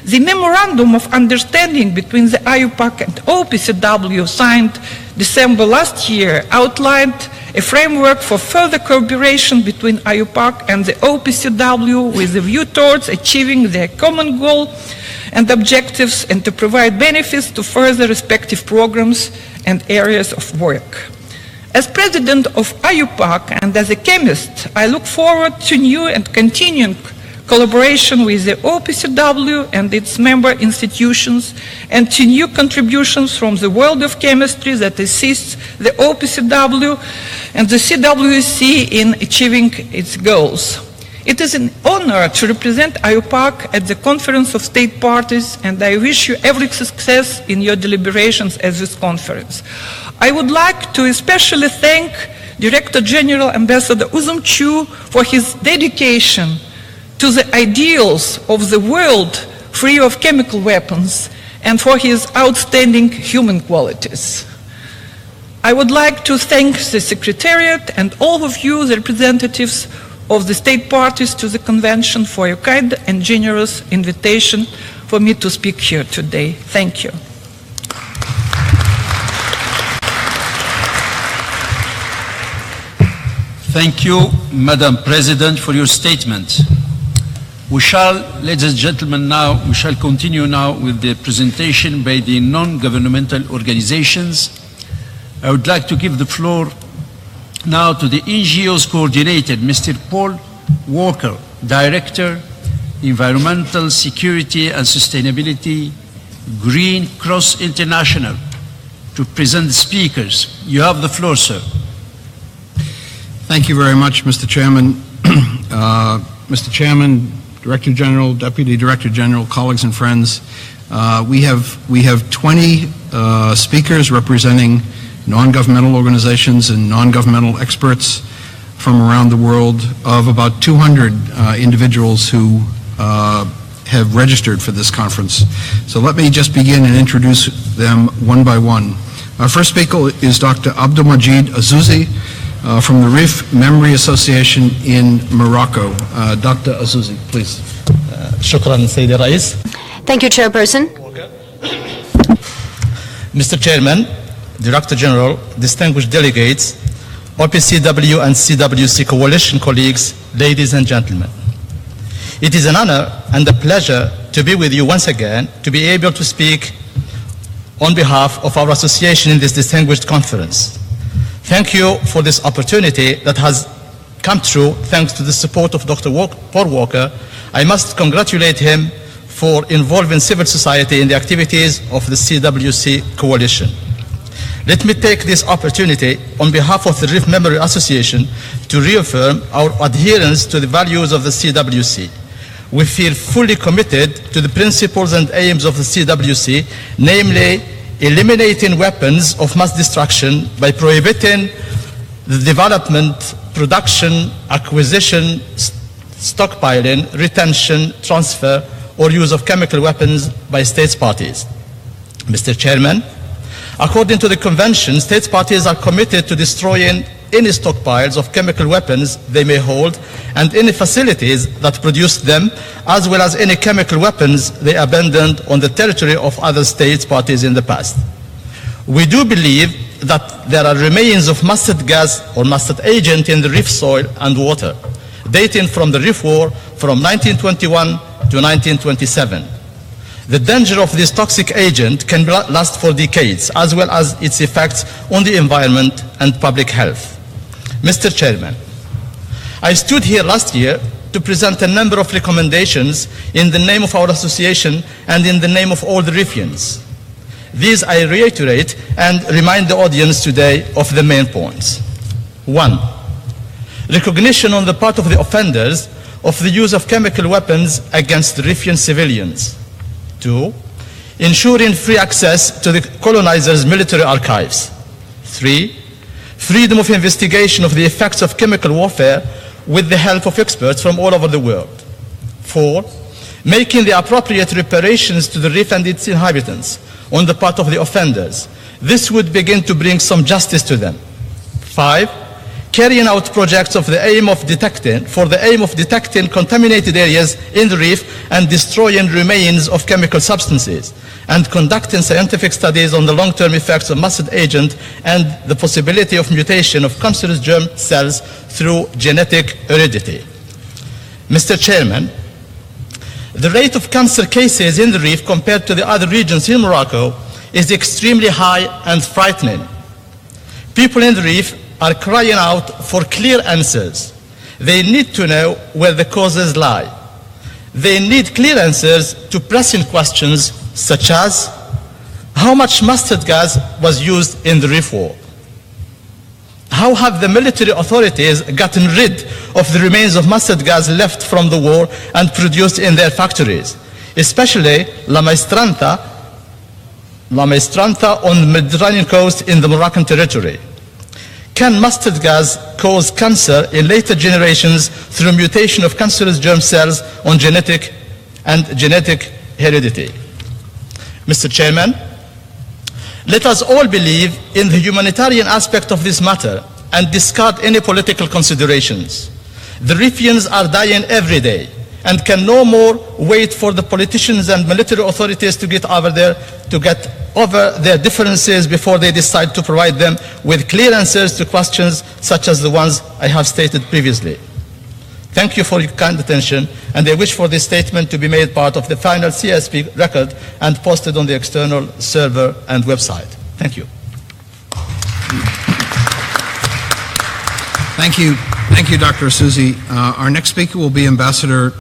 The Memorandum of Understanding between the IUPAC and OPCW signed December last year outlined a framework for further cooperation between IUPAC and the OPCW with a view towards achieving their common goal and objectives and to provide benefits to further respective programs and areas of work. As president of IUPAC and as a chemist, I look forward to new and continuing collaboration with the OPCW and its member institutions and to new contributions from the world of chemistry that assists the OPCW and the CWC in achieving its goals. It is an honor to represent IUPAC at the Conference of State Parties, and I wish you every success in your deliberations at this conference. I would like to especially thank Director General Ambassador Uzum Chu for his dedication to the ideals of the world free of chemical weapons and for his outstanding human qualities. I would like to thank the Secretariat and all of you, the representatives of the state parties to the convention, for your kind and generous invitation for me to speak here today. Thank you. Thank you, Madam President, for your statement. We shall, ladies and gentlemen, we shall continue now with the presentation by the non-governmental organizations. I would like to give the floor now to the NGOs coordinator, Mr. Paul Walker, Director, Environmental Security and Sustainability, Green Cross International, to present the speakers. You have the floor, sir. Thank you very much, Mr. Chairman. Mr. Chairman, Director General, Deputy Director General, colleagues and friends, we have 20 speakers representing non-governmental organizations and non-governmental experts from around the world, of about 200 individuals who have registered for this conference. So let me just begin and introduce them one by one. Our first speaker is Dr. Abdelmajid Azzouzi from the Rif Memory Association in Morocco. Dr. Azzouzi, please. Shukran, Sayyidi Rais. Thank you, Chairperson. Mr. Chairman, Director General, distinguished delegates, OPCW and CWC coalition colleagues, ladies and gentlemen. It is an honor and a pleasure to be with you once again, to be able to speak on behalf of our association in this distinguished conference. Thank you for this opportunity that has come true thanks to the support of Dr. Paul Walker. I must congratulate him for involving civil society in the activities of the CWC coalition. Let me take this opportunity on behalf of the Rif Memory Association to reaffirm our adherence to the values of the CWC. We feel fully committed to the principles and aims of the CWC, namely eliminating weapons of mass destruction by prohibiting the development, production, acquisition, stockpiling, retention, transfer, or use of chemical weapons by states parties. Mr. Chairman, according to the Convention, states parties are committed to destroying any stockpiles of chemical weapons they may hold and any facilities that produce them, as well as any chemical weapons they abandoned on the territory of other states parties in the past. We do believe that there are remains of mustard gas or mustard agent in the Rif soil and water, dating from the Rif War from 1921 to 1927. The danger of this toxic agent can last for decades, as well as its effects on the environment and public health. Mr. Chairman, I stood here last year to present a number of recommendations in the name of our association and in the name of all the Rifians. These I reiterate and remind the audience today of the main points. 1. Recognition on the part of the offenders of the use of chemical weapons against Rifian civilians. 2. Ensuring free access to the colonizers' military archives. 3. Freedom of investigation of the effects of chemical warfare with the help of experts from all over the world. 4. Making the appropriate reparations to the Rif and its inhabitants on the part of the offenders. This would begin to bring some justice to them. 5. carrying out projects for the aim of detecting contaminated areas in the reef and destroying remains of chemical substances, and conducting scientific studies on the long-term effects of mustard agent and the possibility of mutation of cancerous germ cells through genetic heredity. Mr. Chairman, the rate of cancer cases in the reef compared to the other regions in Morocco is extremely high and frightening. People in the reef are crying out for clear answers. They need to know where the causes lie. They need clear answers to pressing questions such as, how much mustard gas was used in the reef war? How have the military authorities gotten rid of the remains of mustard gas left from the war and produced in their factories, especially La Maestranta on the Mediterranean coast in the Moroccan territory? Can mustard gas cause cancer in later generations through mutation of cancerous germ cells on genetic heredity? Mr. Chairman, let us all believe in the humanitarian aspect of this matter and discard any political considerations. The Reefians are dying every day and can no more wait for the politicians and military authorities to get over their differences before they decide to provide them with clear answers to questions such as the ones I have stated previously. Thank you for your kind attention, and I wish for this statement to be made part of the final CSP record and posted on the external server and website. Thank you. Thank you, Dr. Susi. Our next speaker will be Ambassador